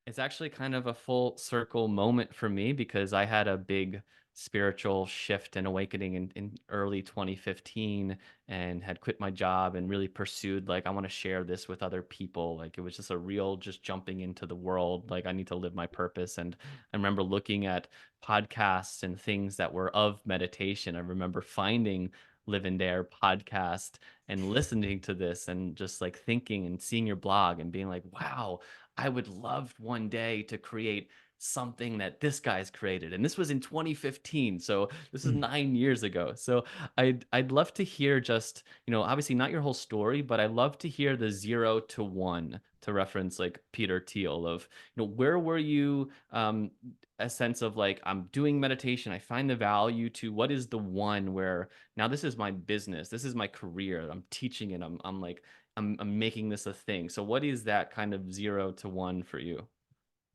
It's actually kind of a full circle moment for me because I had a big spiritual shift and awakening in early 2015 and had quit my job and really pursued like I want to share this with other people. Like it was just a real just jumping into the world. Like I need to live my purpose. And I remember looking at podcasts and things that were of meditation. I remember finding Live and Dare podcast and listening to this and just like thinking and seeing your blog and being like, wow, I would love one day to create something that this guy's created. And this was in 2015. So this is Mm. 9 years ago. So I'd love to hear just, obviously not your whole story, but I'd love to hear the 0 to 1 to reference like Peter Thiel of, where were you a sense of like, I'm doing meditation. I find the value to what is the one where now this is my business. This is my career. I'm teaching it. I'm like, I'm making this a thing. So what is that kind of 0 to 1 for you?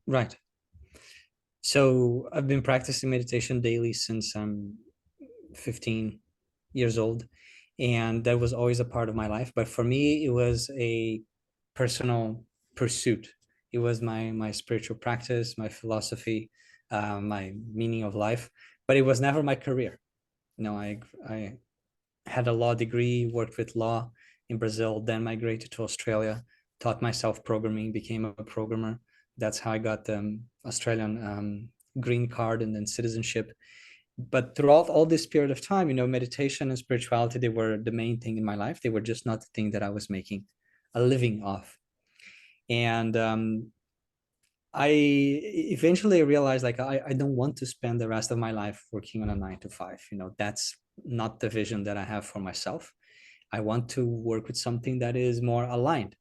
Right. So I've been practicing meditation daily since I'm 15 years old, and that was always a part of my life. But for me, it was a personal pursuit. It was my spiritual practice, my philosophy, my meaning of life. But it was never my career. I had a law degree, worked with law in Brazil, then migrated to Australia, taught myself programming, became a programmer. That's how I got the Australian green card and then citizenship. But throughout all this period of time, meditation and spirituality, they were the main thing in my life. They were just not the thing that I was making a living off. And I eventually realized like I don't want to spend the rest of my life working on a 9 to 5. That's not the vision that I have for myself. I want to work with something that is more aligned.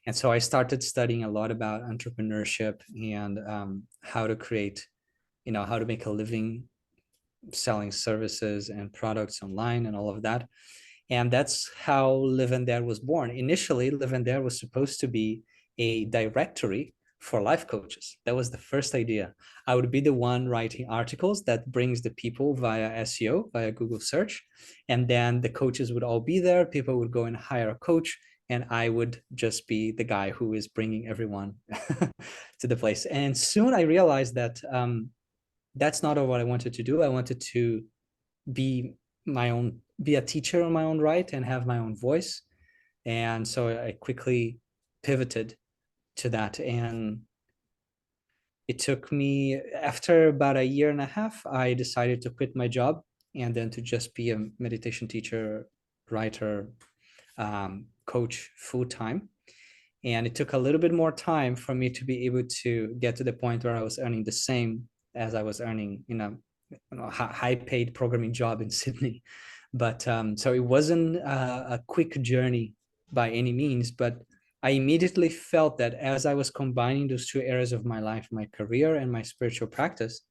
And so I started studying a lot about entrepreneurship and how to create, how to make a living selling services and products online and all of that. And that's how Live and Dare was born. Initially, Live and Dare was supposed to be a directory for life coaches. That was the first idea. I would be the one writing articles that brings the people via SEO, via Google search. And then the coaches would all be there. People would go and hire a coach. And I would just be the guy who is bringing everyone to the place. And soon I realized that that's not what I wanted to do. I wanted to be be a teacher on my own right and have my own voice. And so I quickly pivoted to that. And it took me, after about a year and a half, I decided to quit my job and then to just be a meditation teacher, writer, coach full time. And it took a little bit more time for me to be able to get to the point where I was earning the same as I was earning in a high paid programming job in Sydney. But so it wasn't a quick journey by any means, but I immediately felt that as I was combining those two areas of my life, my career and my spiritual practice,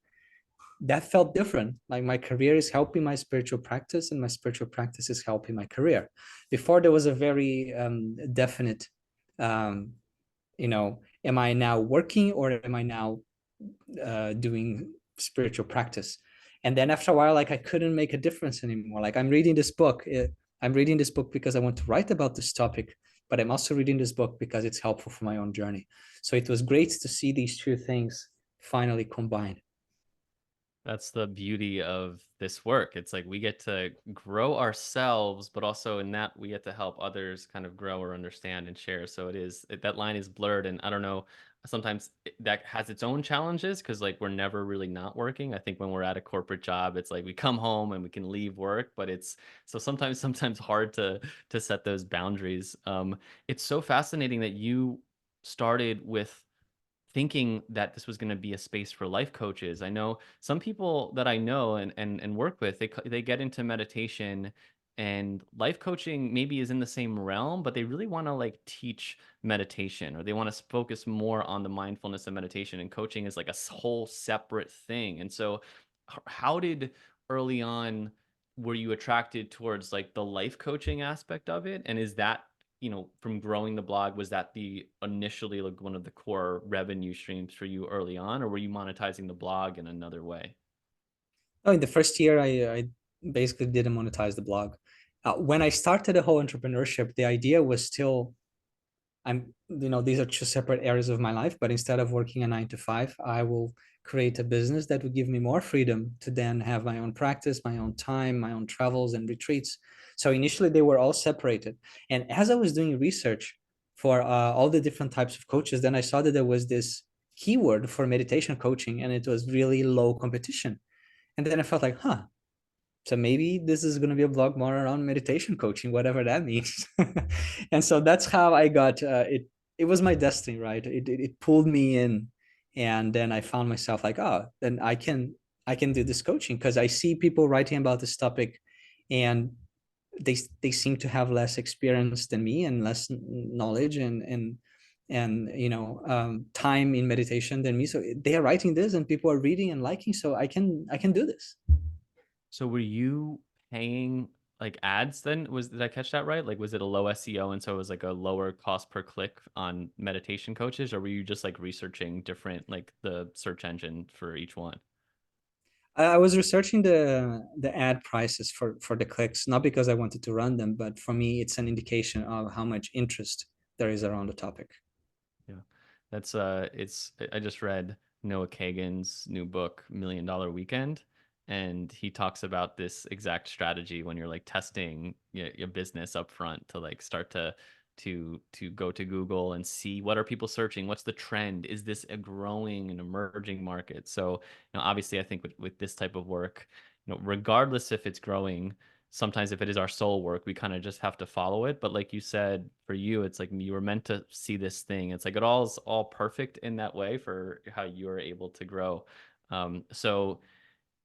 that felt different. Like my career is helping my spiritual practice, and my spiritual practice is helping my career. Before there was a very definite, um, am I now working or am I now doing spiritual practice? And then after a while, like I couldn't make a difference anymore. Like I'm reading this book. I'm reading this book because I want to write about this topic, but I'm also reading this book because it's helpful for my own journey. So it was great to see these two things finally combined. That's the beauty of this work. It's like we get to grow ourselves, but also in that we get to help others kind of grow or understand and share. So that line is blurred. And I don't know, sometimes that has its own challenges because like we're never really not working. I think when we're at a corporate job, it's like we come home and we can leave work, but it's so sometimes hard to set those boundaries. It's so fascinating that you started with thinking that this was going to be a space for life coaches. I know some people that I know and work with, they get into meditation and life coaching maybe is in the same realm, but they really want to like teach meditation or they want to focus more on the mindfulness of meditation and coaching is like a whole separate thing. And so how did early on were you attracted towards like the life coaching aspect of it? And is that from growing the blog, was that the initially like one of the core revenue streams for you early on, or were you monetizing the blog in another way? Oh, in the first year, I basically didn't monetize the blog. When I started the whole entrepreneurship, the idea was still these are two separate areas of my life, but instead of working a 9 to 5, I will create a business that would give me more freedom to then have my own practice, my own time, my own travels and retreats. So initially they were all separated. And as I was doing research for all the different types of coaches, then I saw that there was this keyword for meditation coaching, and it was really low competition. And then I felt like, huh, so maybe this is going to be a blog more around meditation coaching, whatever that means. And so that's how I got it. It was my destiny, right? It pulled me in, and then I found myself like, oh, then I can do this coaching because I see people writing about this topic, and they seem to have less experience than me and less knowledge and time in meditation than me. So they are writing this, and people are reading and liking. So I can do this. So were you paying like ads then? Did I catch that right? Like was it a low SEO and so it was like a lower cost per click on meditation coaches, or were you just like researching different like the search engine for each one? I was researching the ad prices for the clicks, not because I wanted to run them, but for me, it's an indication of how much interest there is around the topic. Yeah. That's it's I just read Noah Kagan's new book, $1 Million Weekend, and he talks about this exact strategy when you're like testing your business up front to like start to go to Google and see what are people searching, what's the trend, is this a growing and emerging market? So, obviously I think with this type of work, regardless if it's growing, sometimes if it is our soul work, we kind of just have to follow it. But like you said, for you, it's like you were meant to see this thing. It's like it all's all perfect in that way for how you are able to grow. So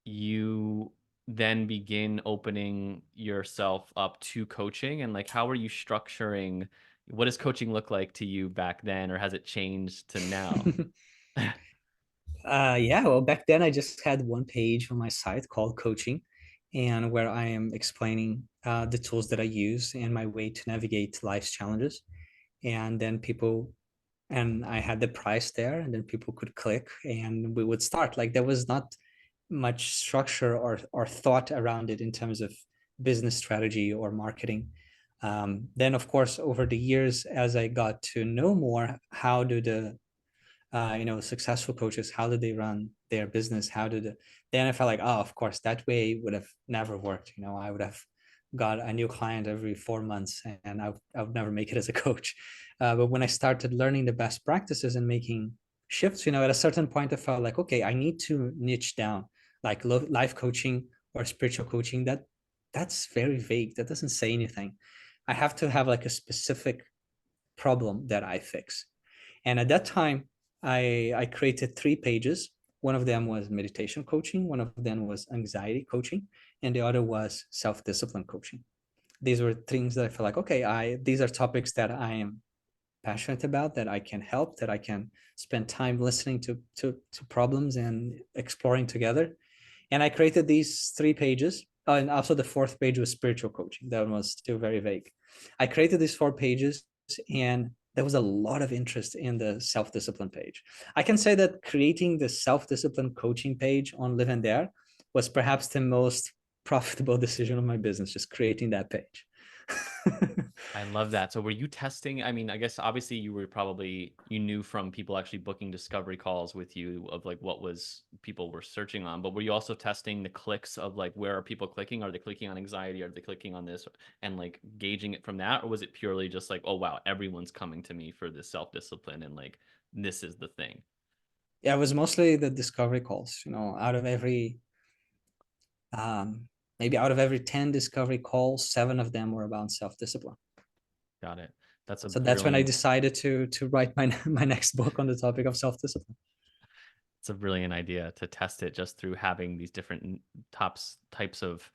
you then begin opening yourself up to coaching, and like how are you structuring? What does coaching look like to you back then, or has it changed to now? Yeah, well, back then I just had one page on my site called coaching, and where I am explaining the tools that I use and my way to navigate life's challenges. And then people, and I had the price there, and then people could click and we would start. Like there was not much structure or thought around it in terms of business strategy or marketing. Then, of course, over the years, as I got to know more, how do the successful coaches, how do they run their business? Then I felt like, oh, of course, that way would have never worked. I would have got a new client every 4 months, and I would never make it as a coach. But when I started learning the best practices and making shifts, at a certain point, I felt like, okay, I need to niche down, like life coaching or spiritual coaching. That's very vague. That doesn't say anything. I have to have like a specific problem that I fix. And at that time, I created 3 pages. One of them was meditation coaching, one of them was anxiety coaching, and the other was self-discipline coaching. These were things that I feel like, okay, these are topics that I am passionate about, that I can help, that I can spend time listening to problems and exploring together. And I created these 3 pages. And also the fourth page was spiritual coaching. That one was still very vague. I created these 4 pages, and there was a lot of interest in the self-discipline page. I can say that creating the self-discipline coaching page on Live and Dare was perhaps the most profitable decision of my business, just creating that page. I love that. So were you testing? I mean, I guess obviously you knew from people actually booking discovery calls with you of like what was people were searching on, but were you also testing the clicks of like where are people clicking? Are they clicking on anxiety? Are they clicking on this and like gauging it from that? Or was it purely just like, oh wow, everyone's coming to me for this self-discipline and like this is the thing? Yeah, it was mostly the discovery calls. Out of every maybe out of every 10 discovery calls, 7 of them were about self-discipline. Got it. That's a So that's when I brilliant decided to write my next book on the topic of self-discipline. it's a brilliant idea to test it just through having these different types of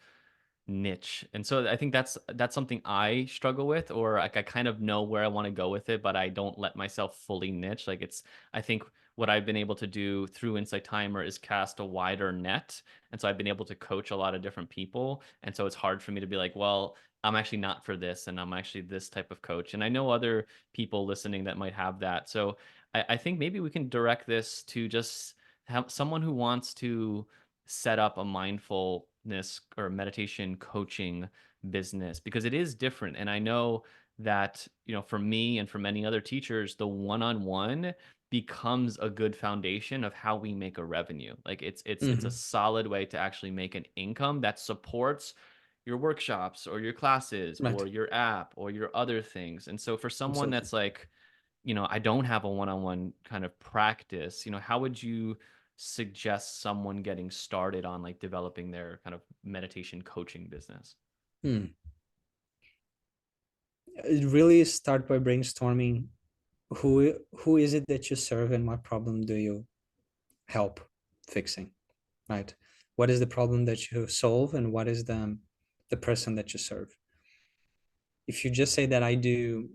niche. And so I think that's something I struggle with, or like I kind of know where I want to go with it, but I don't let myself fully niche. Like I think what I've been able to do through Insight Timer is cast a wider net. And so I've been able to coach a lot of different people. And so it's hard for me to be like, well, I'm actually not for this, and I'm actually this type of coach. And I know other people listening that might have that. So I think maybe we can direct this to just have someone who wants to set up a mindfulness or meditation coaching business because it is different. And I know that, for me and for many other teachers, the one-on-one becomes a good foundation of how we make a revenue. Like it's a Hmm. solid way to actually make an income that supports your workshops or your classes Right. or your app or your other things. And so for someone Absolutely. that's like, I don't have a one-on-one kind of practice, how would you suggest someone getting started on like developing their kind of meditation coaching business? Hmm. Really start by brainstorming who is it that you serve and what problem do you help fixing, right? What is the problem that you solve and what is the person that you serve? If you just say that I do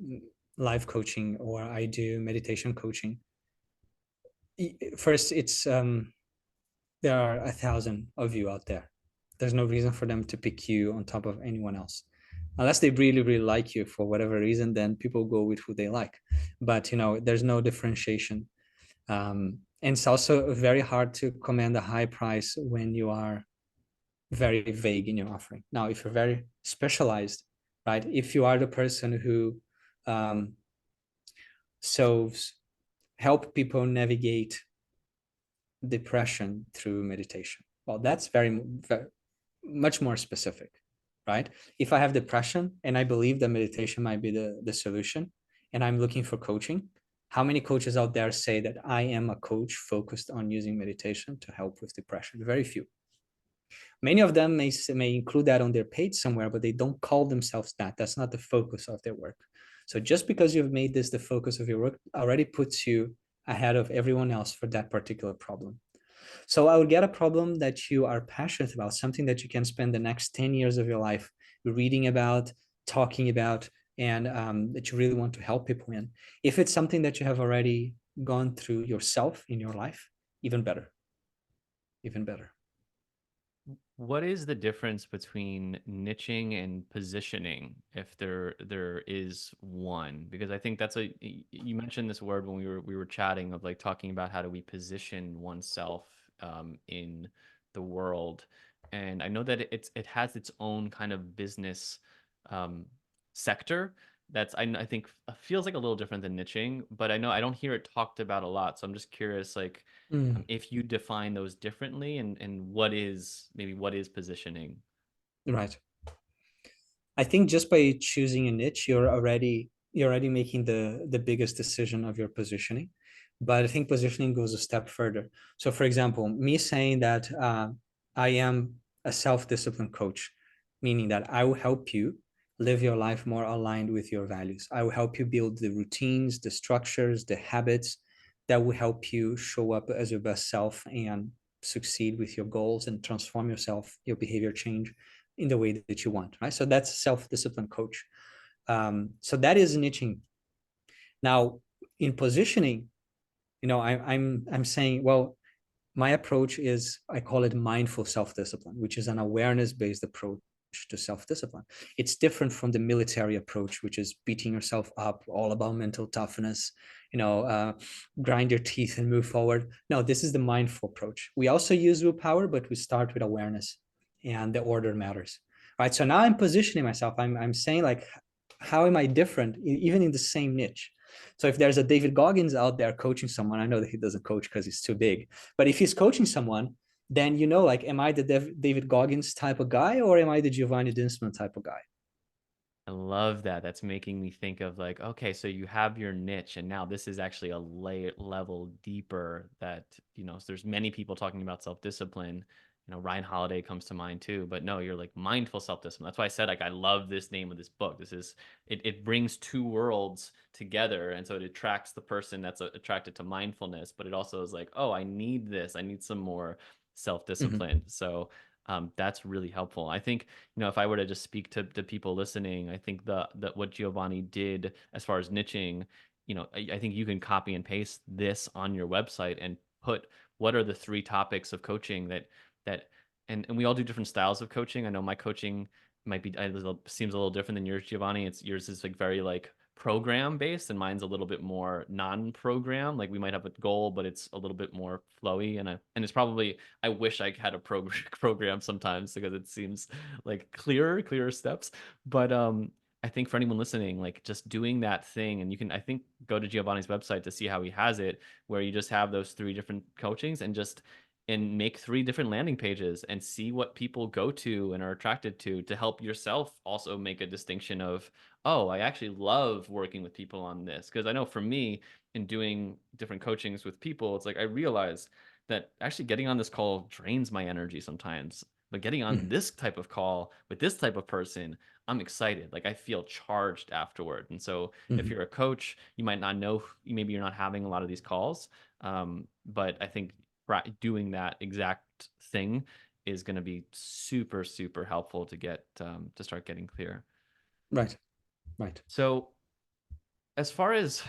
life coaching or I do meditation coaching, first it's there are 1,000 of you out there. There's no reason for them to pick you on top of anyone else. Unless they really, really like you for whatever reason, then people go with who they like. But there's no differentiation. And it's also very hard to command a high price when you are very vague in your offering. Now, if you're very specialized, right? If you are the person who um, solves, help people navigate depression through meditation. Well, that's very much more specific, right? If I have depression and I believe that meditation might be the solution, and I'm looking for coaching, how many coaches out there say that I am a coach focused on using meditation to help with depression? Very few. Many of them may include that on their page somewhere, but they don't call themselves that. That's not the focus of their work. So just because you've made this the focus of your work already puts you ahead of everyone else for that particular problem. So I would get a problem that you are passionate about, something that you can spend the next 10 years of your life reading about, talking about, and that you really want to help people in. If it's something that you have already gone through yourself in your life, even better, even better. What is the difference between niching and positioning, if there is one? Because I think you mentioned this word when we were chatting of like talking about how do we position oneself in the world, and I know that it has its own kind of business um, sector I think feels like a little different than niching, but I know I don't hear it talked about a lot, so I'm just curious like Mm, if you define those differently and what is positioning. right. I think just by choosing a niche, you're already making the biggest decision of your positioning. But I think positioning goes a step further. So, for example, me saying that I am a self-discipline coach, meaning that I will help you live your life more aligned with your values. I will help you build the routines, the structures, the habits that will help you show up as your best self and succeed with your goals and transform yourself, your behavior change in the way that you want, right? So that's self-discipline coach. So that is niching. Now, in positioning, I'm saying, well, my approach is I call it mindful self-discipline, which is an awareness-based approach to self-discipline. It's different from the military approach, which is beating yourself up, all about mental toughness, you know, uh, grind your teeth and move forward. No, this is the mindful approach. We also use willpower, but we start with awareness, and the order matters. Right. So now I'm positioning myself. I'm saying like, how am I different, even in the same niche? So if there's a David Goggins out there coaching someone, I know that he doesn't coach because he's too big, but if he's coaching someone, then like, am I the David Goggins type of guy or am I the Giovanni Dienstmann type of guy? I love that. That's making me think of like, okay, so you have your niche, and now this is actually a level deeper that, so there's many people talking about self-discipline. Ryan Holiday comes to mind too, but no, you're like mindful self-discipline. That's why I said like I love this name of this book. It brings two worlds together, and so it attracts the person that's attracted to mindfulness, but it also is like, oh, I need this. I need some more Mm-hmm. self-discipline. So that's really helpful. I think if I were to just speak to people listening, I think that what Giovanni did as far as niching, I think you can copy and paste this on your website and put what are the three topics of coaching that and we all do different styles of coaching. I know my coaching might be seems a little different than yours, Giovanni. Yours is like very like program based and mine's a little bit more non-program. Like we might have a goal, but it's a little bit more flowy and it's probably I wish I had a program sometimes because it seems like clearer steps. But I think for anyone listening, like just doing that thing, and you can, I think, go to Giovanni's website to see how he has it, where you just have those three different coachings and just and make three different landing pages and see what people go to and are attracted to help yourself also make a distinction of, oh, I actually love working with people on this. Because I know for me, in doing different coachings with people, it's like I realize that actually getting on this call drains my energy sometimes. But getting on Mhm, this type of call with this type of person, I'm excited. Like I feel charged afterward. And so if mhm. you're a coach, you might not know, maybe you're not having a lot of these calls. But I think doing that exact thing is going to be super, super helpful to get to start getting clear. Right, right. So as far as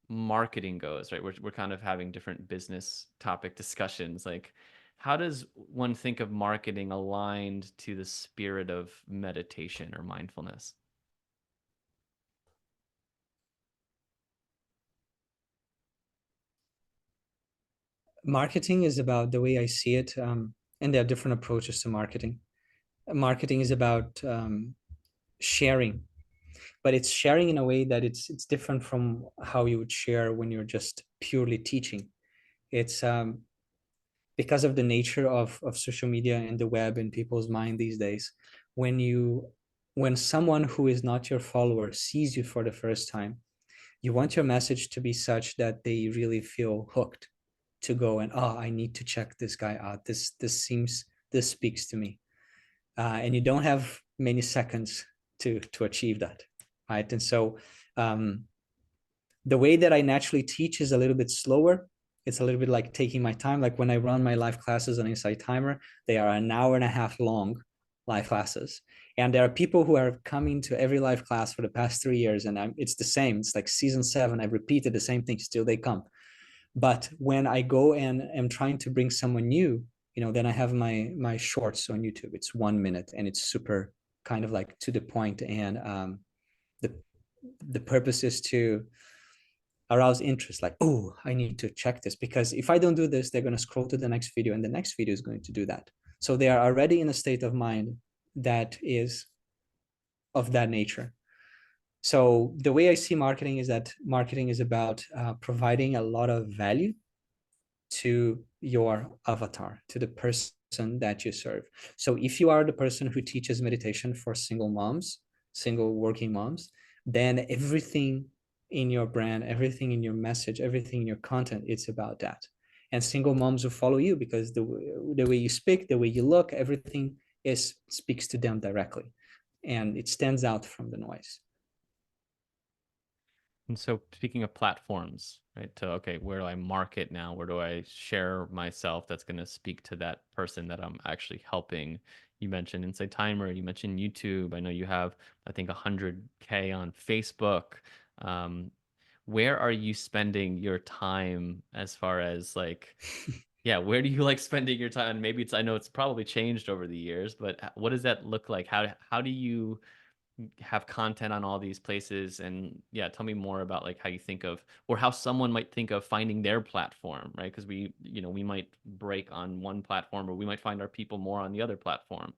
marketing goes, right? We're kind of having different business topic discussions. Like, how does one think of marketing aligned to the spirit of meditation or mindfulness? Marketing is about the way I see it, and there are different approaches to marketing. Marketing is about sharing, but it's sharing in a way that it's different from how you would share when you're just purely teaching. It's because of the nature of social media and the web in people's mind these days. When you when someone who is not your follower sees you for the first time, you want your message to be such that they really feel hooked to go and, oh, I need to check this guy out. This speaks to me, and you don't have many seconds to achieve that, right? And so um, the way that I naturally teach is a little bit slower. It's a little bit like taking my time. Like when I run my live classes on Insight Timer, they are an hour and a half long live classes. And there are people who are coming to every live class for the past 3 years, and it's the same. It's like season 7. I've repeated the same thing, still they come. But when I go and am trying to bring someone new, then I have my shorts on YouTube. It's 1 minute, and it's super kind of like to the point. And the the purpose is to arouse interest, like, oh, I need to check this, because if I don't do this, they're going to scroll to the next video, and the next video is going to do that. So they are already in a state of mind that is of that nature. So the way I see marketing is that marketing is about providing a lot of value to your avatar, to the person that you serve. So if you are the person who teaches meditation for single moms, single working moms, then everything in your brand, everything in your message, everything in your content, it's about that. And single moms will follow you because the way you speak, the way you look, everything is speaks to them directly, and it stands out from the noise. And so, speaking of platforms, right? To okay, where do I market now? Where do I share myself that's going to speak to that person that I'm actually helping? You mentioned Inside Timer. You mentioned YouTube. I know you have, I think, 100K on Facebook. Um, where are you spending your time as far as like, yeah, where do you like spending your time? Maybe it's, I know it's probably changed over the years, but what does that look like? How do you have content on all these places? And yeah, tell me more about like how you think of, or how someone might think of finding their platform, right? Because we might break on one platform, or we might find our people more on the other platform.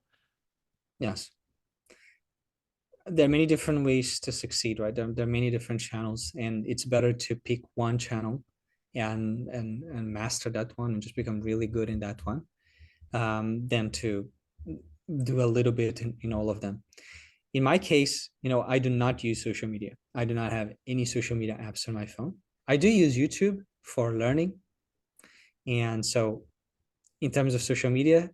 Yes, there are many different ways to succeed, right? There are many different channels, and it's better to pick one channel and master that one and just become really good in that one, than to do a little bit in all of them. In my case, I do not use social media. I do not have any social media apps on my phone. I do use YouTube for learning, and so in terms of social media,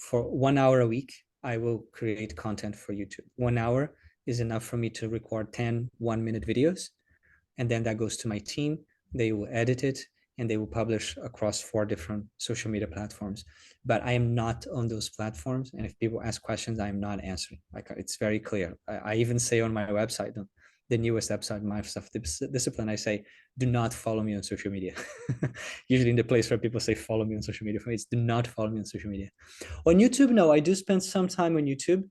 for 1 hour a week, I will create content for YouTube. 1 hour is enough for me to record 10 1 minute videos, and then that goes to my team. They will edit it, and they will publish across 4 different social media platforms. But I am not on those platforms, and if people ask questions, I am not answering. Like, it's very clear. I even say on my website, the newest website, Microsoft Discipline, I say, do not follow me on social media. Usually in the place where people say follow me on social media, for me, it's do not follow me on social media. On YouTube, no, I do spend some time on YouTube.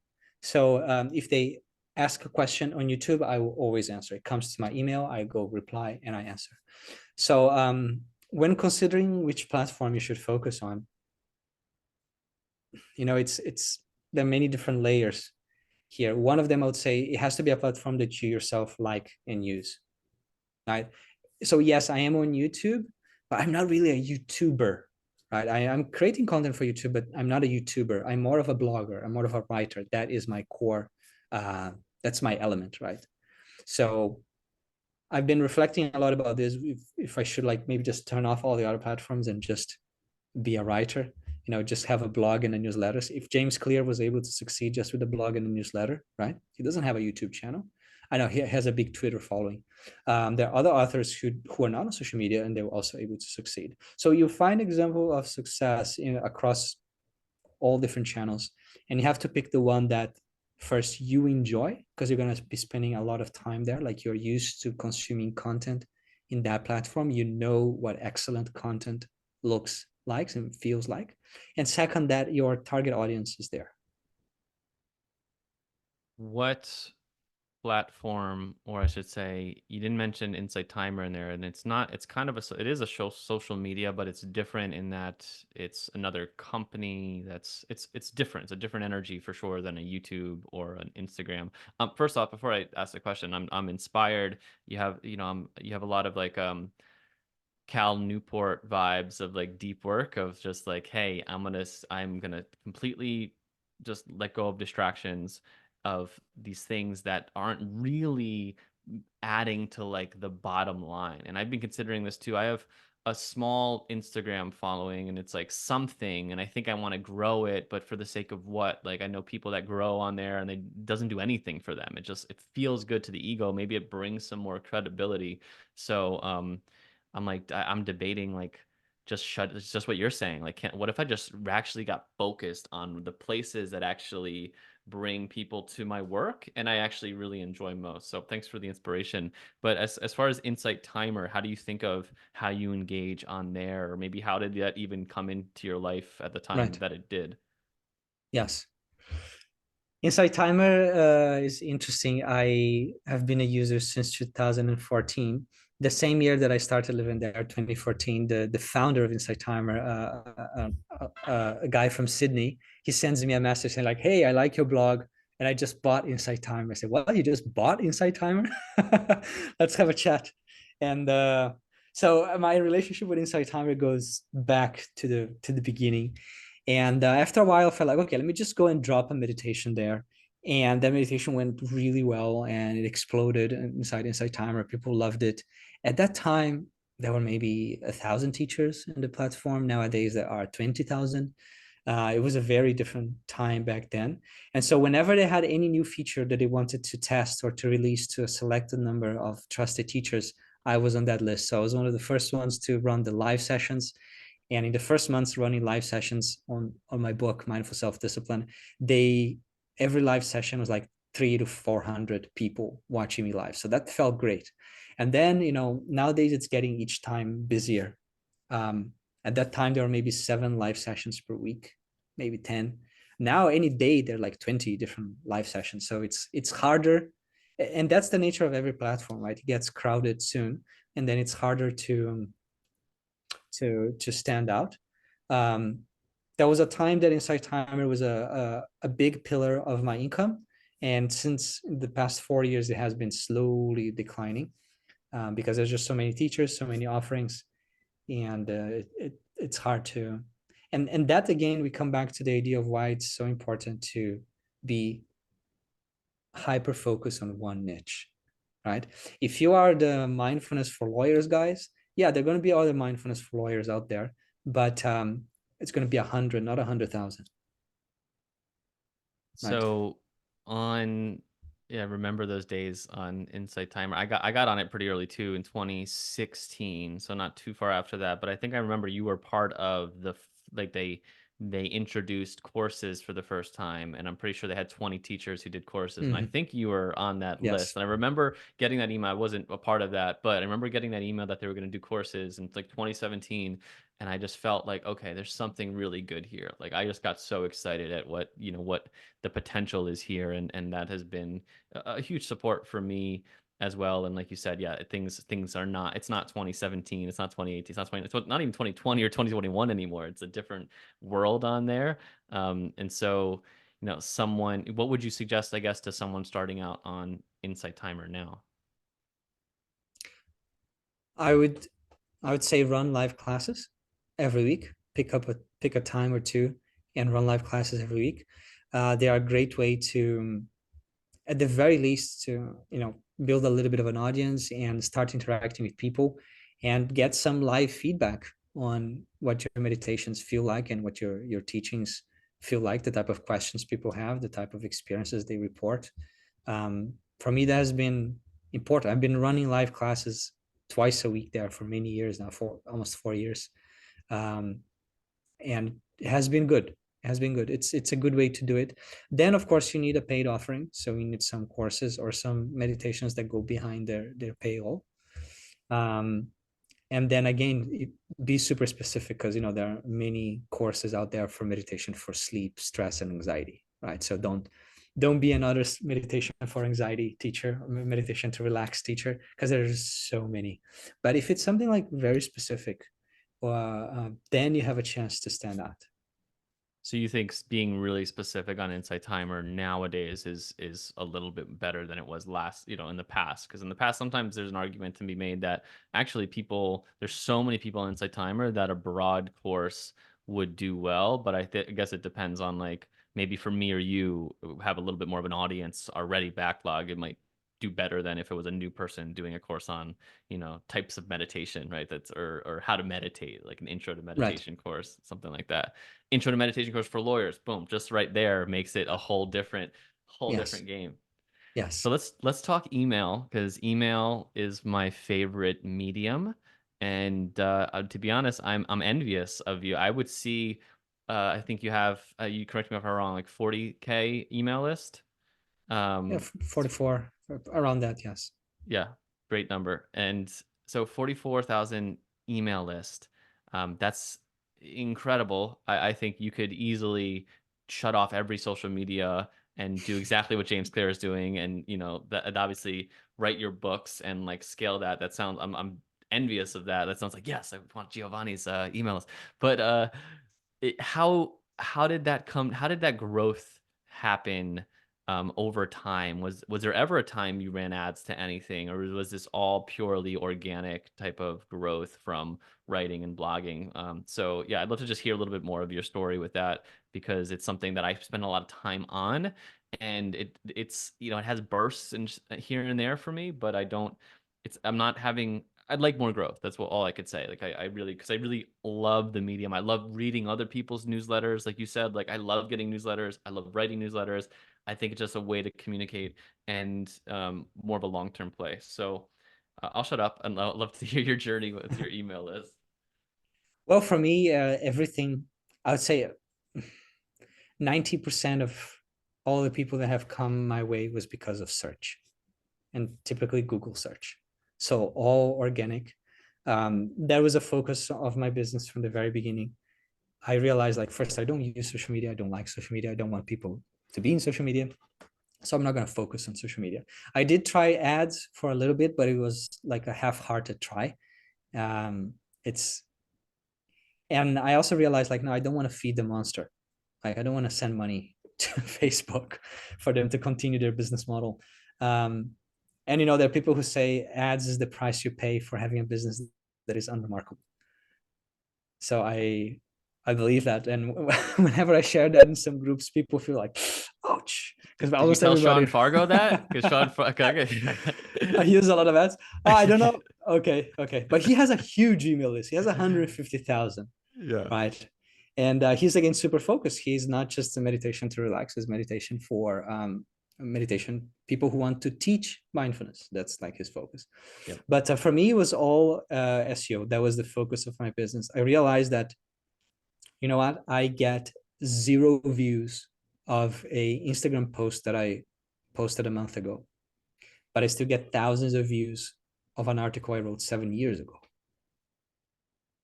So if they ask a question on YouTube, I will always answer. It comes to my email, I go reply, and I answer. So when considering which platform you should focus on, it's there are many different layers here. One of them, I would say, it has to be a platform that you yourself like and use, right? So yes, I am on YouTube, but I'm not really a YouTuber, right? I'm creating content for YouTube, but I'm not a YouTuber. I'm more of a blogger. I'm more of a writer. That is my core. Uh, that's my element, right? So I've been reflecting a lot about this. If I should like maybe just turn off all the other platforms and just be a writer, just have a blog and a newsletter. If James Clear was able to succeed just with a blog and a newsletter, right? He doesn't have a YouTube channel. I know he has a big Twitter following. There are other authors who are not on social media and they were also able to succeed. So you find example of success across all different channels, and you have to pick the one that first you enjoy, because you're going to be spending a lot of time there. Like you're used to consuming content in that platform, you know what excellent content looks like and feels like. And second, that your target audience is there. What platform, or I should say, you didn't mention Insight Timer in there, and it's not. It's kind of it is a social media, but it's different in that it's another company. It's different. It's a different energy for sure than a YouTube or an Instagram. First off, before I ask the question, I'm inspired. You have a lot of like Cal Newport vibes of like deep work of just like, hey, I'm gonna completely just let go of distractions of these things that aren't really adding to like the bottom line. And I've been considering this too. I have a small Instagram following and it's like something and I think I want to grow it, but for the sake of what? Like I know people that grow on there and it doesn't do anything for them. It feels good to the ego. Maybe it brings some more credibility. So I'm like I'm debating like just shut it's just what you're saying. Like what if I just actually got focused on the places that actually bring people to my work and I actually really enjoy most. So thanks for the inspiration. But as far as Insight Timer, how do you think of how you engage on there? Or maybe how did that even come into your life at the time Right. that it did? Yes. Insight Timer is interesting. I have been a user since 2014, the same year that I started living there, 2014. The founder of Insight Timer, a guy from Sydney, he sends me a message saying like, "Hey, I like your blog, and I just bought Insight Timer." I said, "What? You just bought Insight Timer? Let's have a chat." And so my relationship with Insight Timer goes back to the beginning. And after a while, I felt like, okay, let me just go and drop a meditation there. And that meditation went really well and it exploded inside Insight Timer. People loved it. At that time, there were maybe 1,000 teachers in the platform. Nowadays, there are 20,000. It was a very different time back then. And so, whenever they had any new feature that they wanted to test or to release to a selected number of trusted teachers, I was on that list. So, I was one of the first ones to run the live sessions. And in the first months running live sessions on my book, Mindful Self-Discipline, they every live session was like 300 to 400 people watching me live. So that felt great. And then, nowadays it's getting each time busier. Um, at that time, there were maybe 7 live sessions per week, maybe 10. Now, any day, there are like 20 different live sessions. So it's harder. And that's the nature of every platform, right? It gets crowded soon. And then it's harder to stand out. Um, there was a time that Insight Timer was a big pillar of my income, and since the past 4 years, it has been slowly declining because there's just so many teachers, so many offerings, and it's hard to. And that again, we come back to the idea of why it's so important to be hyper focused on one niche, right? If you are the mindfulness for lawyers guys, yeah, there are going to be other mindfulness for lawyers out there, but it's going to be 100, not 100,000, right? So on yeah, remember those days on Insight Timer. I got on it pretty early too in 2016, so not too far after that. But I think I remember you were part of like they introduced courses for the first time, and I'm pretty sure they had 20 teachers who did courses, and I Mm-hmm. think you were on that list. Yes. And I remember getting that email. I wasn't a part of that, but I remember getting that email that they were going to do courses in like 2017, and I just felt like, okay, there's something really good here. Like I just got so excited at what the potential is here, and that has been a huge support for me as well. And like you said, yeah, things are not. It's not 2017. It's not 2018. It's not 20. It's not even 2020 or 2021 anymore. It's a different world on there. And so someone, what would you suggest, I guess, to someone starting out on Insight Timer now? I would I would say run live classes every week. Pick a time or two and run live classes every week. They are a great way to, at the very least, to build a little bit of an audience and start interacting with people and get some live feedback on what your meditations feel like and what your teachings feel like, the type of questions people have, the type of experiences they report. For me, that has been important. I've been running live classes twice a week there for many years now, for almost 4 years, um, and it has been good. It has been good. It's a good way to do it. Then, of course, you need a paid offering, so you need some courses or some meditations that go behind their paywall. Um, and then again, be super specific, because there are many courses out there for meditation for sleep, stress, and anxiety, right? So don't be another meditation for anxiety teacher or meditation to relax teacher, because there's so many. But if it's something like very specific, then you have a chance to stand out. So you think being really specific on Insight Timer nowadays is a little bit better than it was last, in the past? Because in the past, sometimes there's an argument to be made that actually there's so many people on Insight Timer that a broad course would do well. But I guess it depends on, like, maybe for me or you who have a little bit more of an audience already backlog, it might do better than if it was a new person doing a course on, types of meditation, right? Or how to meditate, like an intro to Right. meditation course, something like that. Intro to meditation course for lawyers, boom, just right there makes it a Yes. whole different game. Yes. So let's talk email, because email is my favorite medium. And to be honest, I'm envious of you. I would see, I think you have, you correct me if I'm wrong, like 40K email list. Yeah, um 44, around that. Yes. Yeah, great number. And so 44,000 email list. That's incredible. I think you could easily shut off every social media and do exactly what James Clear is doing, and and obviously write your books and like scale that. That sounds, I'm envious of that. That sounds like, yes, I want Giovanni's email list. But how did that come? How did that growth happen over time? Was there ever a time you ran ads to anything, or was this all purely organic type of growth from writing and blogging? So yeah, I'd love to just hear a little bit more of your story with that, because it's something that I spend a lot of time on, and it's it has bursts and here and there for me, but I don't. I'm not having. I'd like more growth. That's all I could say. Like I really, because I really love the medium. I love reading other people's newsletters. Like you said, like I love getting newsletters. I love writing newsletters. I think it's just a way to communicate, and more of a long-term play. So I'll shut up, and I'd love to hear your journey with your email list. Well, for me, everything, I would say 90% of all the people that have come my way was because of search, and typically Google search. So all organic. That was a focus of my business from the very beginning. I realized, like, first, I don't use social media. I don't like social media. I don't want people to be in social media. So I'm not going to focus on social media. I did try ads for a little bit, but it was like a half-hearted try. Um, it's And I also realized, like, no, I don't want to feed the monster. Like, I don't want to send money to Facebook for them to continue their business model. Um, and there are people who say ads is the price you pay for having a business that is unremarkable. So I believe that, and whenever I share that in some groups, people feel like, ouch, because Did you almost tell Sean everybody. Fargo that? Because I use a lot of ads. Oh, I don't know. Okay, okay, but he has a huge email list. He has 150,000, yeah. right? And he's again super focused. He's not just a meditation to relax. He's meditation for meditation people who want to teach mindfulness. That's like his focus. Yep. But for me, it was all SEO. That was the focus of my business. I realized that, you know what, I get 0 views of a Instagram post that I posted a month ago, but I still get thousands of views of an article I wrote 7 years ago.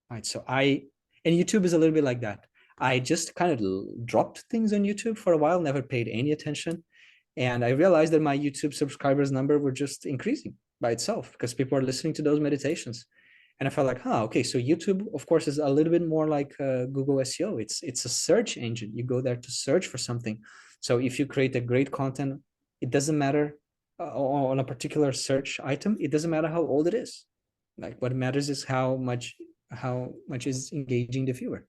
Right. And YouTube is a little bit like that. I just kind of dropped things on YouTube for a while, never paid any attention. And I realized that my YouTube subscribers number were just increasing by itself because people are listening to those meditations. And I felt like, okay, so YouTube, of course, is a little bit more like Google SEO. It's a search engine. You go there to search for something. So if you create a great content, it doesn't matter on a particular search item. It doesn't matter how old it is. Like what matters is how much is engaging the viewer.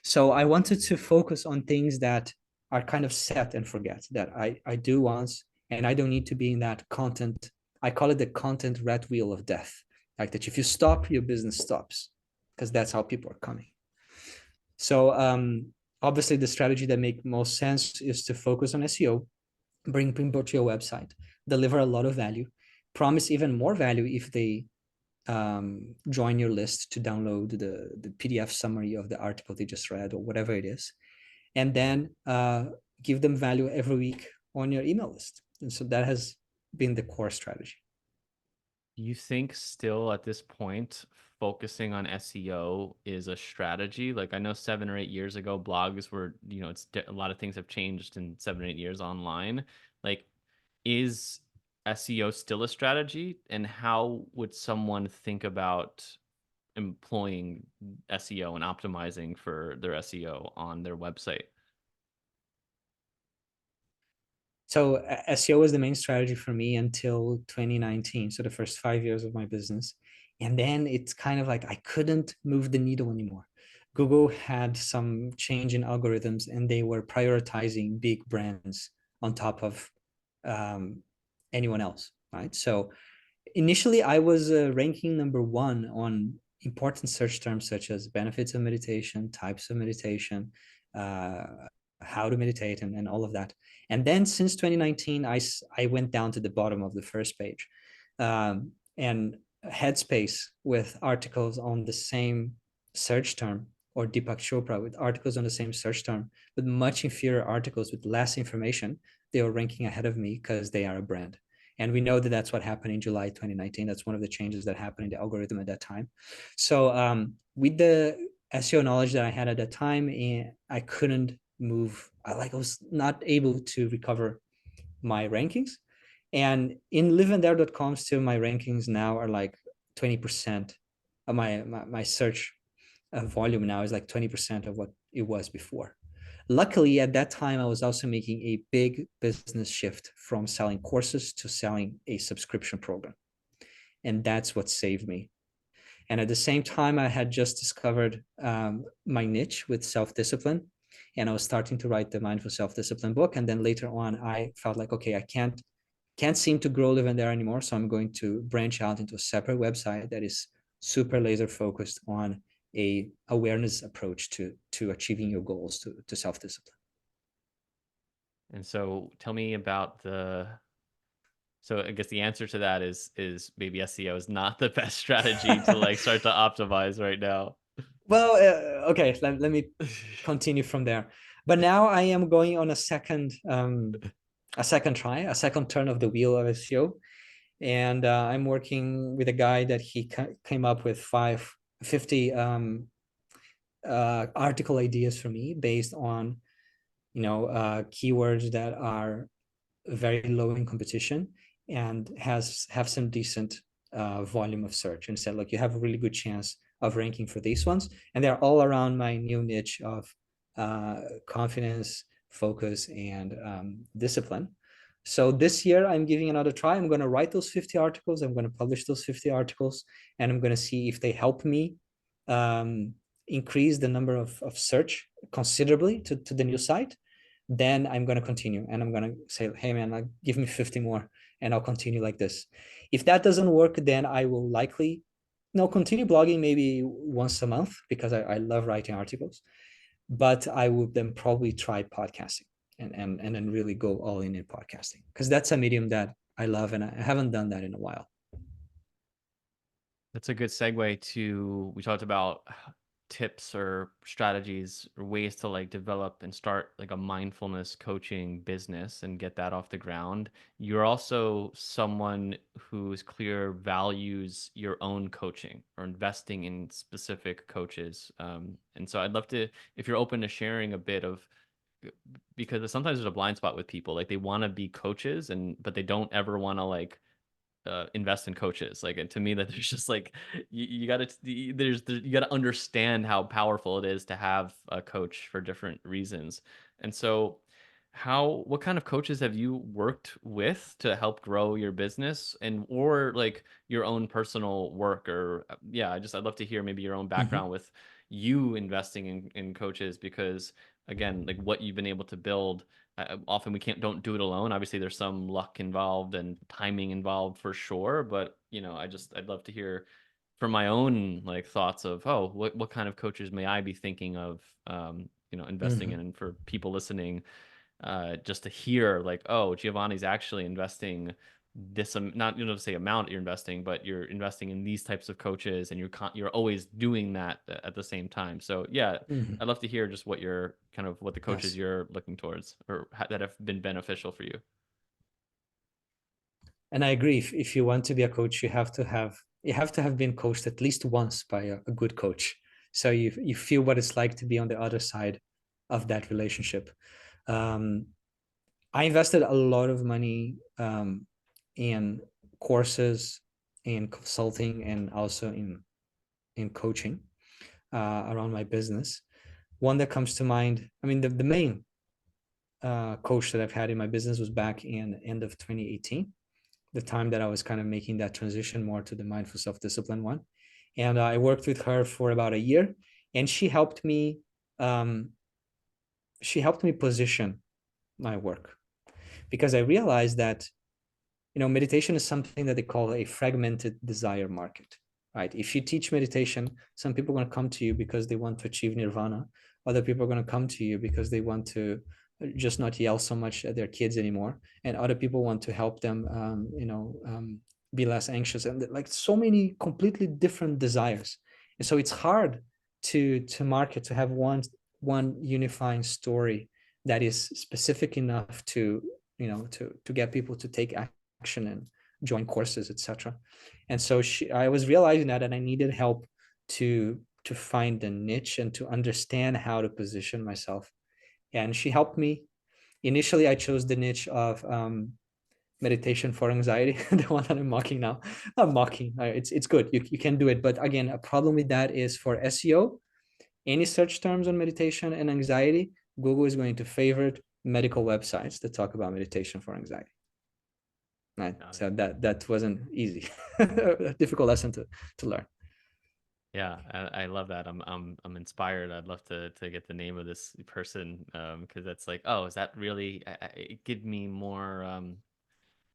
So I wanted to focus on things that are kind of set and forget, that I do once, and I don't need to be in that content. I call it the content rat wheel of death. Like that if you stop, your business stops, because that's how people are coming. So obviously the strategy that makes most sense is to focus on SEO, bring people to your website, deliver a lot of value, promise even more value if they join your list to download the PDF summary of the article they just read or whatever it is, and then give them value every week on your email list. And so that has been the core strategy. You think still at this point, focusing on SEO is a strategy? Like I know 7 or 8 years ago, blogs were, a lot of things have changed in 7 or 8 years online. Like, is SEO still a strategy? And how would someone think about employing SEO and optimizing for their SEO on their website? So SEO was the main strategy for me until 2019. So the first 5 years of my business. And then it's kind of like I couldn't move the needle anymore. Google had some change in algorithms and they were prioritizing big brands on top of um, anyone else, right? So initially I was ranking number one on important search terms such as benefits of meditation, types of meditation, uh, how to meditate, and all of that. And then since 2019, I went down to the bottom of the first page. And Headspace with articles on the same search term, or Deepak Chopra with articles on the same search term, but much inferior articles with less information, they were ranking ahead of me because they are a brand. And we know that that's what happened in July 2019. That's one of the changes that happened in the algorithm at that time. So with the SEO knowledge that I had at that time, I couldn't move. I was not able to recover my rankings. And in liveandthere.com, still my rankings now are like 20% of my search volume now is like 20% of what it was before. Luckily, at that time, I was also making a big business shift from selling courses to selling a subscription program. And that's what saved me. And at the same time, I had just discovered my niche with self-discipline. And I was starting to write the Mindful Self-Discipline book. And then later on, I felt like, okay, I can't seem to grow Live and There anymore. So I'm going to branch out into a separate website that is super laser focused on a awareness approach to achieving your goals, to self-discipline. And so tell me about so I guess the answer to that is maybe SEO is not the best strategy to like start to optimize right now. Well, okay, let me continue from there. But now I am going on a second try, a second turn of the wheel of SEO. And I'm working with a guy that he came up with 50 article ideas for me based on keywords that are very low in competition and have some decent volume of search, and said, look, you have a really good chance of ranking for these ones, and they're all around my new niche of confidence, focus, and discipline. So this year I'm giving another try. I'm going to write those 50 articles, I'm going to publish those 50 articles, and I'm going to see if they help me um, increase the number of search considerably to the new site. Then I'm going to continue and I'm going to say, hey man, like, give me 50 more and I'll continue like this. If that doesn't work, then I will likely continue blogging maybe once a month because I love writing articles, but I would then probably try podcasting and then really go all in podcasting, because that's a medium that I love and I haven't done that in a while. That's a good segue to we talked about tips or strategies or ways to like develop and start like a mindfulness coaching business and get that off the ground. You're also someone who's clear values your own coaching or investing in specific coaches. And so I'd love to, if you're open to sharing a bit of, because sometimes there's a blind spot with people, like they want to be coaches and but they don't ever want to like invest in coaches. Like, and to me, that there's just like you got to you got to understand how powerful it is to have a coach for different reasons. And so, what kind of coaches have you worked with to help grow your business and or like your own personal work? Or yeah, I'd love to hear maybe your own Mhm. background with you investing in coaches, because again, like what you've been able to build, often we can't don't do it alone. Obviously there's some luck involved and timing involved for sure, but I'd love to hear from my own like thoughts of, oh, what kind of coaches may I be thinking of, investing in. Mhm. And for people listening, just to hear like, oh, Giovanni's actually investing this, not to say amount you're investing, but you're investing in these types of coaches, and you're always doing that at the same time. So yeah, Mhm. I'd love to hear just what the coaches Yes. you're looking towards or that have been beneficial for you. And I agree. If you want to be a coach, you have to have been coached at least once by a good coach, so you feel what it's like to be on the other side of that relationship. Um, I invested a lot of money in courses, in consulting, and also in coaching around my business. One that comes to mind, I mean, the main coach that I've had in my business was back in end of 2018, the time that I was kind of making that transition more to the mindful self-discipline one. And I worked with her for about a year, and um, she helped me position my work, because I realized that meditation is something that they call a fragmented desire market, right? If you teach meditation, some people are going to come to you because they want to achieve nirvana. Other people are going to come to you because they want to just not yell so much at their kids anymore. And other people want to help them, be less anxious, and like so many completely different desires. And so it's hard to market, to have one unifying story that is specific enough to to get people to take action and join courses, etc. And so I was realizing that, and I needed help to find a niche and to understand how to position myself. And she helped me. Initially, I chose the niche of meditation for anxiety, the one that I'm mocking now. Not mocking, it's good. You can do it, but again, a problem with that is for SEO. Any search terms on meditation and anxiety, Google is going to favorite medical websites that talk about meditation for anxiety. Right. Got it. So that wasn't easy. A difficult lesson to learn. Yeah, I love that. I'm inspired. I'd love to get the name of this person, because that's like, oh, is that really it give me more,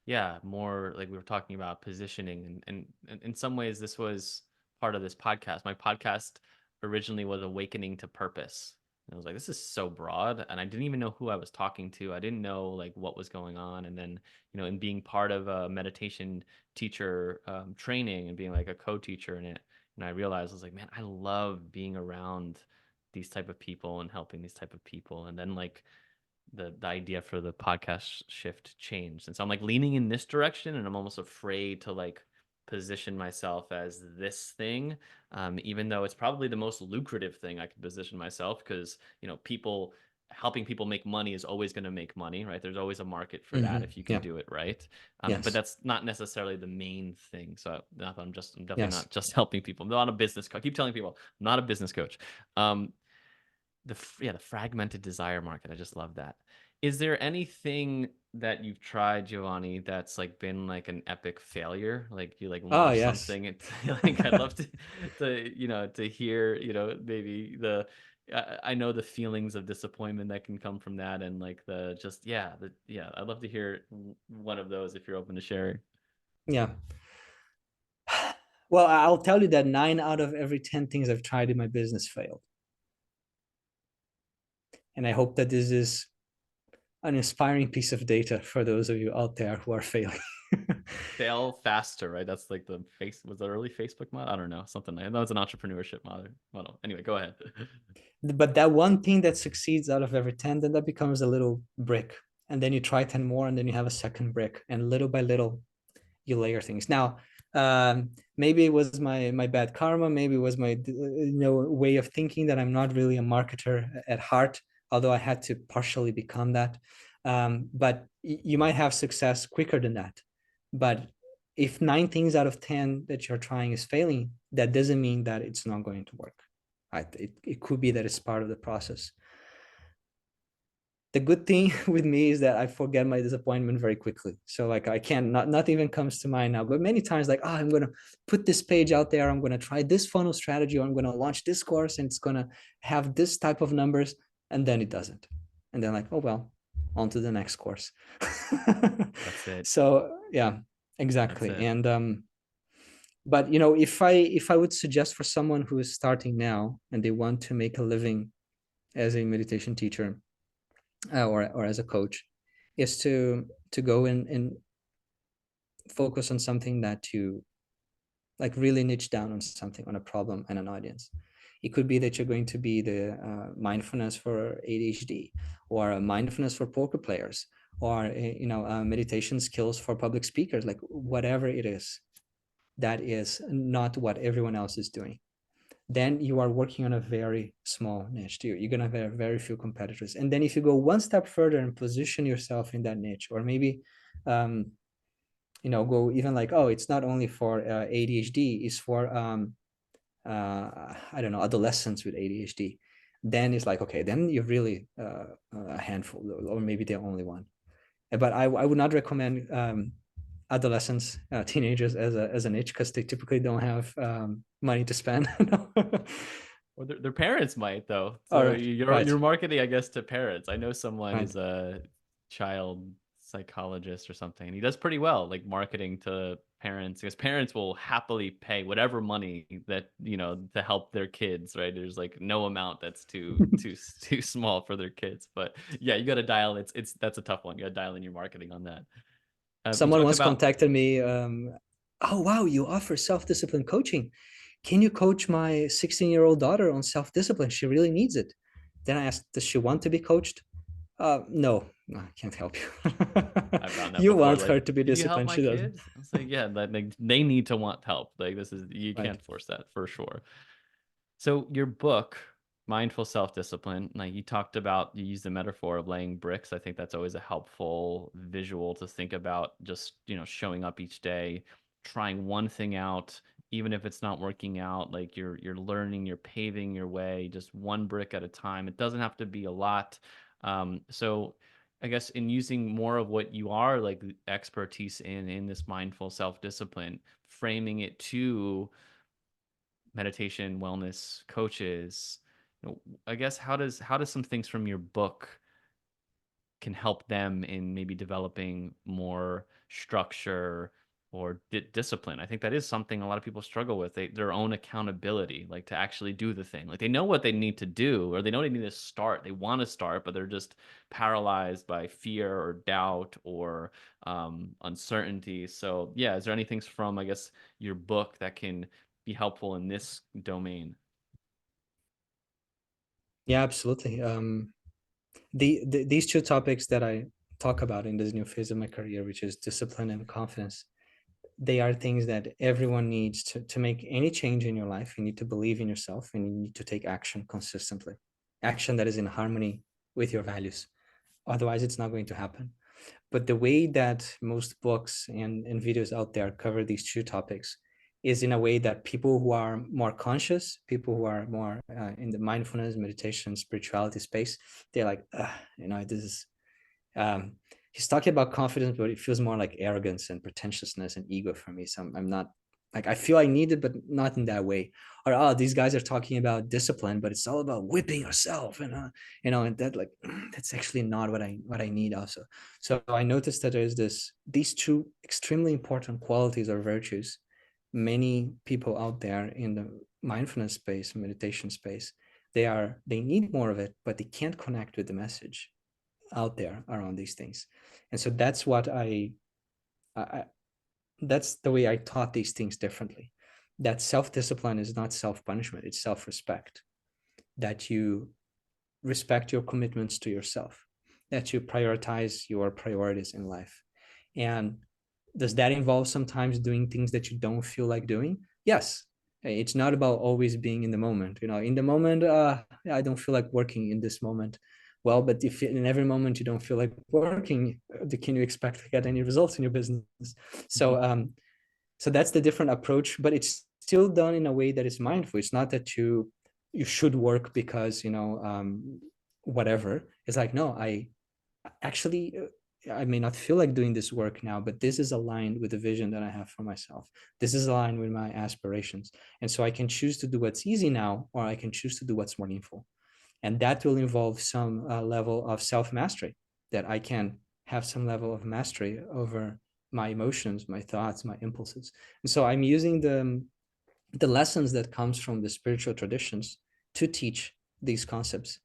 yeah, more like we were talking about positioning, and in some ways this was part of this podcast. My podcast originally was Awakening to Purpose. And I was like, this is so broad, and I didn't even know who I was talking to. I didn't know like what was going on. And then, in being part of a meditation teacher training and being like a co-teacher in it, and I realized I was like, man, I love being around these type of people and helping these type of people. And then like the idea for the podcast shift changed. And so I'm like leaning in this direction, and I'm almost afraid to like position myself as this thing, even though it's probably the most lucrative thing I could position myself, because people helping people make money is always going to make money, right? There's always a market for that if you can Yeah. do it right. But Yes. that's not necessarily the main thing. So not that I'm definitely Yes. not just helping people. I'm not a business coach. I keep telling people I'm not a business coach. um, the fragmented desire market. I just love that. Is there anything that you've tried, Giovanni, that's like been like an epic failure? Like you like Oh, launched yes. something and like I'd love to hear, maybe I know the feelings of disappointment that can come from that, and like the just yeah, I'd love to hear one of those if you're open to sharing. Yeah. Well, I'll tell you that 9 out of every 10 things I've tried in my business failed. And I hope that this is an inspiring piece of data for those of you out there who are failing. Fail faster, right? That's like was the early Facebook model. I don't know, something like that. That was an entrepreneurship model. Anyway, go ahead. But that one thing that succeeds out of every 10, then that becomes a little brick. And then you try 10 more, and then you have a second brick. And little by little, you layer things. Now, maybe it was my bad karma. Maybe it was my way of thinking that I'm not really a marketer at heart, although I had to partially become that. But you might have success quicker than that. But if 9 things out of 10 that you're trying is failing, that doesn't mean that it's not going to work. Right? It could be that it's part of the process. The good thing with me is that I forget my disappointment very quickly. So like I can't, not even comes to mind now, but many times like, oh, I'm going to put this page out there. I'm going to try this funnel strategy, or I'm going to launch this course and it's going to have this type of numbers. And then it doesn't. And then like, oh, well, on to the next course. That's it. So yeah, That's exactly. it. And, but you know, if I would suggest for someone who is starting now and they want to make a living as a meditation teacher, or as a coach, is to go and focus on something that you like, really niche down on something, on a problem and an audience. It could be that you're going to be the mindfulness for ADHD, or a mindfulness for poker players, or meditation skills for public speakers, like whatever it is that is not what everyone else is doing. Then you are working on a very small niche too. You're going to have very few competitors. And then if you go one step further and position yourself in that niche, or maybe um, go even like, oh, it's not only for ADHD, it's for I don't know, adolescents with ADHD. Then it's like, okay, then you're really a handful, or maybe the only one. But I would not recommend adolescents, teenagers as an niche, because they typically don't have money to spend. Or their parents might though. All So right, you're right, marketing, I guess, to parents. I know someone right. is a child psychologist or something, and he does pretty well, like marketing to parents, because parents will happily pay whatever money that to help their kids. Right? There's like no amount that's too small for their kids. But yeah, you got to dial. It's that's a tough one. You got to dial in your marketing on that. You Someone talked once about contacted me. Oh wow, you offer self-discipline coaching. Can you coach my 16-year-old daughter on self-discipline? She really needs it. Then I asked, does she want to be coached? No, no, I can't help you. I've gotten that You before. want her Like, to be can you help disciplined. my She doesn't. kids? I was like, yeah, like they need to want help. Like this is you Right. can't force that for sure. So your book, Mindful Self-Discipline, like you talked about, you used the metaphor of laying bricks. I think that's always a helpful visual to think about, just, showing up each day, trying one thing out, even if it's not working out, like you're learning, you're paving your way, just one brick at a time. It doesn't have to be a lot. So I guess in using more of what you are like expertise in this mindful self-discipline, framing it to meditation wellness coaches, I guess how does some things from your book can help them in maybe developing more structure or discipline? I think that is something a lot of people struggle with, their own accountability, like to actually do the thing. Like they know what they need to do, or they know they need to start, they want to start, but they're just paralyzed by fear or doubt or uncertainty. So yeah, is there anything from, I guess, your book that can be helpful in this domain? Yeah, absolutely. These two topics that I talk about in this new phase of my career, which is discipline and confidence, they are things that everyone needs to make any change in your life. You need to believe in yourself, and you need to take action consistently, action that is in harmony with your values. Otherwise, it's not going to happen. But the way that most books and videos out there cover these two topics is in a way that people who are more conscious, people who are more in the mindfulness, meditation, spirituality space, they're like, this is um, he's talking about confidence, but it feels more like arrogance and pretentiousness and ego for me. So I'm not like, I feel I need it, but not in that way. Or oh, these guys are talking about discipline, but it's all about whipping yourself, and that like that's actually not what I need also. So I noticed that there's these two extremely important qualities or virtues. Many people out there in the mindfulness space, meditation space, they need more of it, but they can't connect with the message out there around these things. And so that's what I that's the way I taught these things differently. That self-discipline is not self-punishment, it's self-respect. That you respect your commitments to yourself, that you prioritize your priorities in life. And does that involve sometimes doing things that you don't feel like doing? Yes. It's not about always being in the moment. In the moment, I don't feel like working in this moment. Well, but if in every moment you don't feel like working, can you expect to get any results in your business? So So that's the different approach, but it's still done in a way that is mindful. It's not that you should work because whatever. It's like, no, I actually I may not feel like doing this work now, but this is aligned with the vision that I have for myself. This is aligned with my aspirations, and so I can choose to do what's easy now, or I can choose to do what's more meaningful, and that will involve some level of self mastery, that I can have some level of mastery over my emotions, my thoughts, my impulses. And so I'm using the lessons that comes from the spiritual traditions to teach these concepts.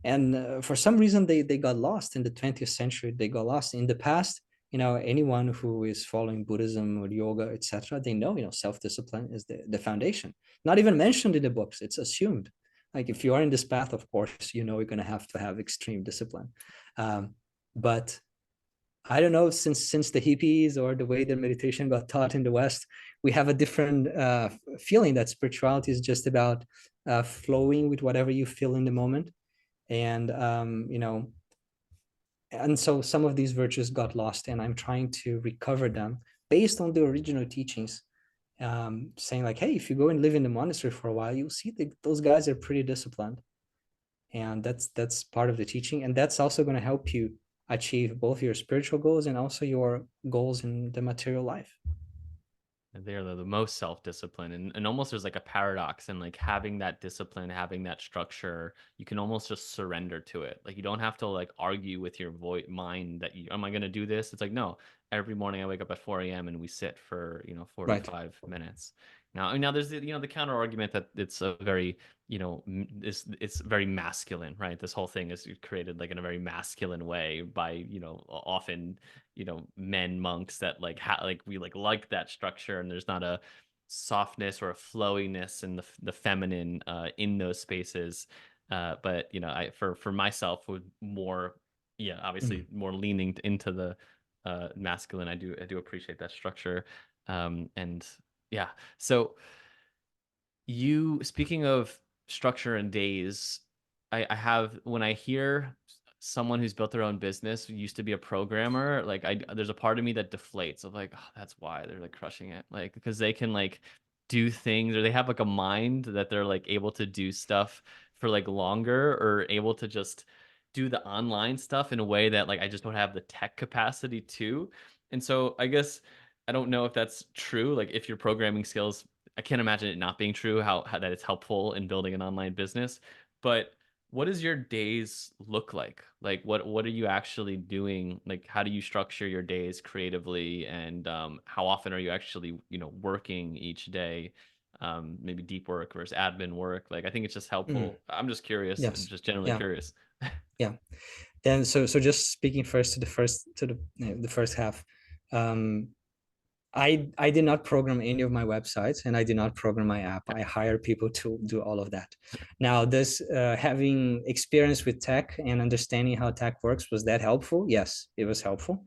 And for some reason they got lost in the 20th century. They got lost in the past. Anyone who is following Buddhism or yoga, etc., they know, self-discipline is the foundation. Not even mentioned in the books, it's assumed. Like, if you are in this path, of course, you're going to have extreme discipline. But I don't know, since the hippies or the way that meditation got taught in the West, we have a different feeling that spirituality is just about flowing with whatever you feel in the moment. And and so some of these virtues got lost, and I'm trying to recover them based on the original teachings. Saying like, hey, if you go and live in the monastery for a while, you'll see that those guys are pretty disciplined, and that's part of the teaching, and that's also going to help you achieve both your spiritual goals and also your goals in the material life. They're the most self-disciplined, and almost there's like a paradox in like having that discipline, having that structure. You can almost just surrender to it. Like you don't have to like argue with your mind that am I going to do this? It's like, no, every morning I wake up at 4 a.m. and we sit for Right. 45 minutes. Now there's the counter argument that it's a very it's very masculine, right? This whole thing is created like in a very masculine way by often men monks that like we like that structure, and there's not a softness or a flowiness in the feminine in those spaces. But I for myself would more, yeah, Mm. obviously more leaning into the masculine. I do appreciate that structure. And yeah, so you, speaking of structure and days, I have, when I hear someone who's built their own business, used to be a programmer, like there's a part of me that deflates of like, oh, that's why they're like crushing it. Like, because they can like do things, or they have like a mind that they're like able to do stuff for like longer, or able to just do the online stuff in a way that like I just don't have the tech capacity to. And so I guess I don't know if that's true. Like if your programming skills, I can't imagine it not being true, how that it's helpful in building an online business. But what does your days look like? Like what are you actually doing? Like how do you structure your days creatively, and how often are you actually working each day? Maybe deep work versus admin work. Like I think it's just Mm. helpful. I'm just curious, and Yes. just generally Yeah. curious. Yeah. Then so just speaking first to the first half. um I did not program any of my websites, and I did not program my app. I hired people to do all of that. Now, this having experience with tech and understanding how tech works, was that helpful? Yes, it was helpful.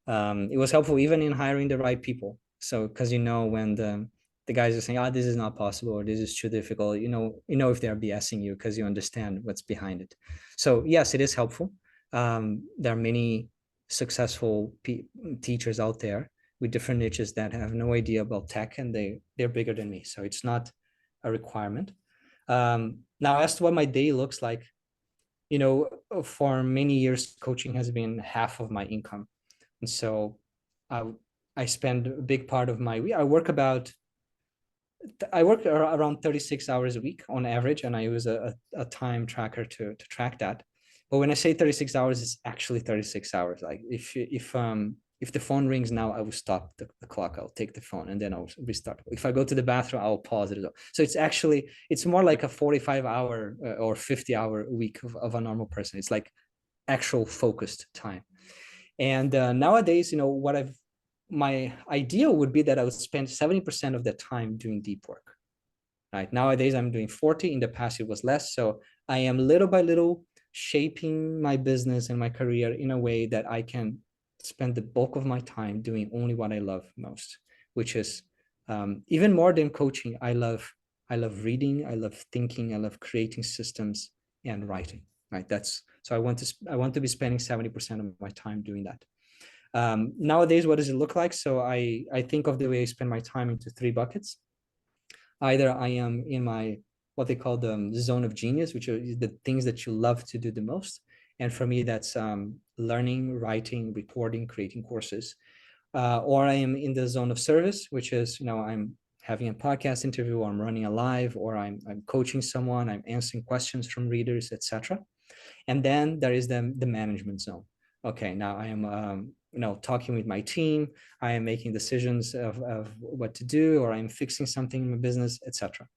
It was helpful even in hiring the right people. So, because when the guys are saying, "Oh, this is not possible," or "This is too difficult," if they're BSing you because you understand what's behind it. So, yes, it is helpful. There are many successful teachers out there with different niches that have no idea about tech, and they're bigger than me. So it's not a requirement. Now, as to what my day looks like, for many years, coaching has been half of my income, and so I I spend a big part of my week. I work around 36 hours a week on average, and I use a time tracker to track that. But when I say 36 hours, it's actually 36 hours. Like, if the phone rings now, I will stop the clock. I'll take the phone and then I'll restart. If I go to the bathroom, I'll pause it. So it's more like a 45-hour or 50-hour week of a normal person. It's like actual focused time. And nowadays, what my ideal would be that I would spend 70% of the time doing deep work. Right. Nowadays, I'm doing 40. In the past, it was less. So I am little by little shaping my business and my career in a way that I can spend the bulk of my time doing only what I love most, which is even more than coaching. I love reading. I love thinking. I love creating systems and writing. Right. I want to be spending 70% of my time doing that. Nowadays, what does it look like? So I think of the way I spend my time into three buckets. Either I am in my what they call the zone of genius, which are the things that you love to do the most. And for me, that's learning, writing, reporting, creating courses. Or I am in the zone of service, which is, I'm having a podcast interview, or I'm running a live, or I'm coaching someone, I'm answering questions from readers, etc. And then there is the management zone. Okay, now I am talking with my team, I am making decisions of what to do, or I'm fixing something in my business, etc.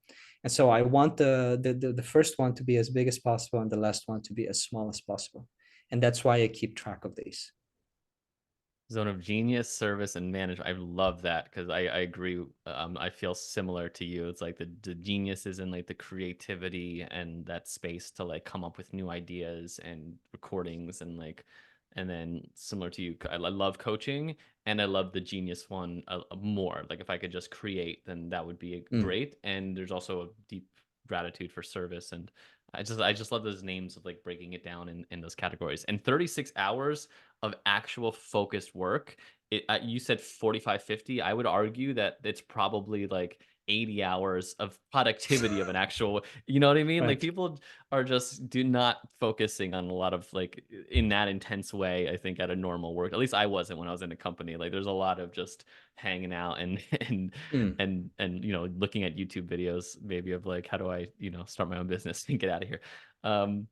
And so I want the first one to be as big as possible and the last one to be as small as possible. And that's why I keep track of these. Zone of genius, service, and management. I love that because I agree. I feel similar to you. It's like the genius is in like the creativity and that space to like come up with new ideas and recordings and like, and then similar to you, I love coaching and I love the genius one more. Like if I could just create, then that would be Mm, great. And there's also a deep gratitude for service and I just love those names of like breaking it down in those categories. And 36 hours of actual focused work, you said 45, 50. I would argue that it's probably like 80 hours of productivity of an actual, you know what I mean? Like right. people are just do not focusing on a lot of like in that intense way, I think at a normal work. At least I wasn't when I was in a company. Like there's a lot of just hanging out and Mm. looking at YouTube videos maybe of like how do I, start my own business and get out of here. Um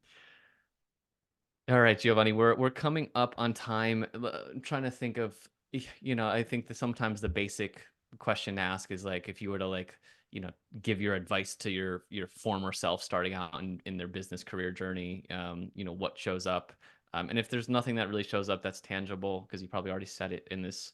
all right, Giovanni, we're coming up on time. I'm trying to think of, I think that sometimes the basic question to ask is like if you were to like, you know, give your advice to your former self starting out in their business career journey, what shows up. And if there's nothing that really shows up that's tangible, because you probably already said it in this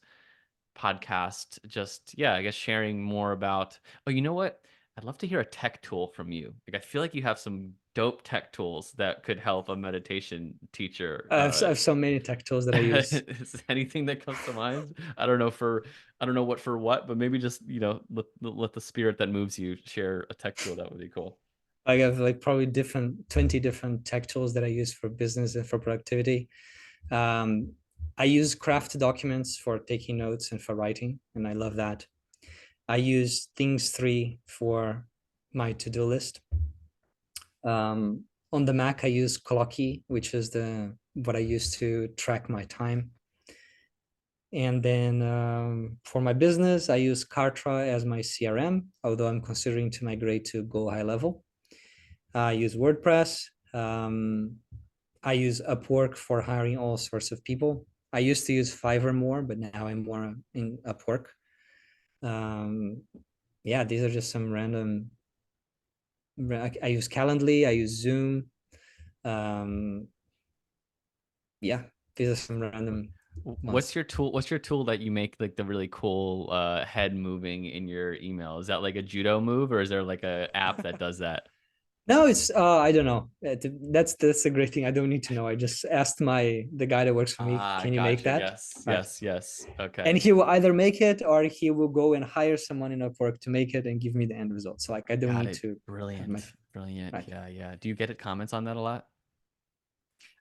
podcast, just yeah, I guess sharing more about, oh, you know what? I'd love to hear a tech tool from you. Like I feel like you have some dope tech tools that could help a meditation teacher. I have so many tech tools that I use. Is anything that comes to mind? I don't know what for what, but maybe just, let the spirit that moves you share a tech tool that would be cool. I have like probably 20 different tech tools that I use for business and for productivity. Um, I use craft documents for taking notes and for writing, and I love that. I use Things 3 for my to-do list. On the Mac, I use Clocky, which is the what I use to track my time. And then for my business, I use Kartra as my CRM, although I'm considering to migrate to Go High Level. I use WordPress. I use Upwork for hiring all sorts of people. I used to use Fiverr more, but now I'm more in Upwork. Um, yeah, these are just some random. I use Calendly. I use Zoom. Um, yeah, these are some random What's ones. your tool? What's your tool that you make like the really cool head moving in your email? Is that like a judo move, or is there like a app that does that? No, it's I don't know. That's a great thing. I don't need to know. I just asked the guy that works for me, Ah, can you make gotcha. that? Yes, Right. yes, yes. And Okay. he will either make it or he will go and hire someone in Upwork to make it and give me the end result. So like I don't Got need it. to have my Brilliant. Brilliant. right. Yeah, yeah. Do you get it comments on that a lot?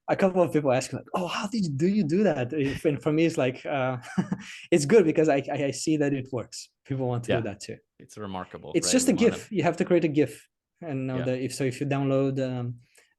A couple of people ask like, "Oh, how did you do that?" And for me, it's like it's good because I see that it works. People want to do Yeah. that too. It's remarkable, It's right? just We a want to, GIF. You have to create a GIF, and now yeah. that if you download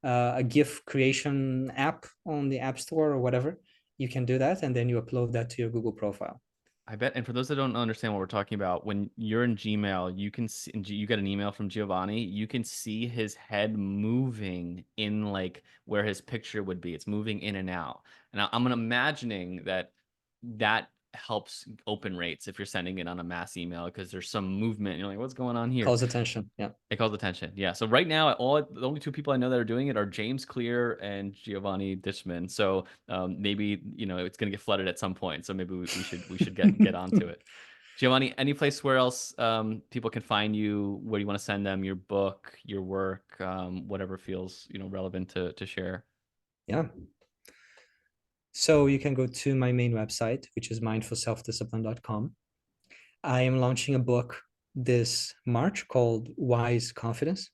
a GIF creation app on the App Store or whatever, you can do that, and then you upload that to your Google profile. I bet. And for those that don't understand what we're talking about, when you're in Gmail, you can see, you get an email from Giovanni, you can see his head moving in like where his picture would be. It's moving in and out. And I'm imagining that helps open rates if you're sending it on a mass email because there's some movement. You're like, what's going on here? Calls attention. Yeah. It calls attention. Yeah. So right now, the only two people I know that are doing it are James Clear and Giovanni Dishman. So maybe it's going to get flooded at some point. So maybe we should get onto it. Giovanni, any place where else people can find you? Where do you want to send them? Your book, your work, whatever feels relevant to share. Yeah. So you can go to my main website, which is mindfulselfdiscipline.com. I am launching a book this March called Wise Confidence.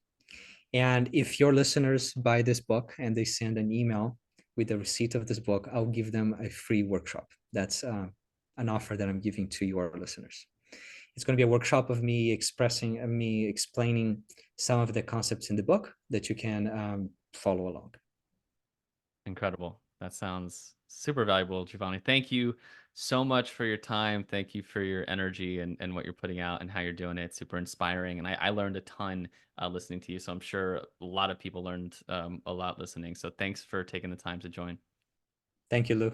And if your listeners buy this book and they send an email with the receipt of this book, I'll give them a free workshop. That's an offer that I'm giving to your listeners. It's going to be a workshop of me explaining some of the concepts in the book that you can follow along. Incredible. That sounds super valuable, Giovanni. Thank you so much for your time. Thank you for your energy and what you're putting out and how you're doing it. Super inspiring. And I learned a ton listening to you. So I'm sure a lot of people learned a lot listening. So thanks for taking the time to join. Thank you, Lou.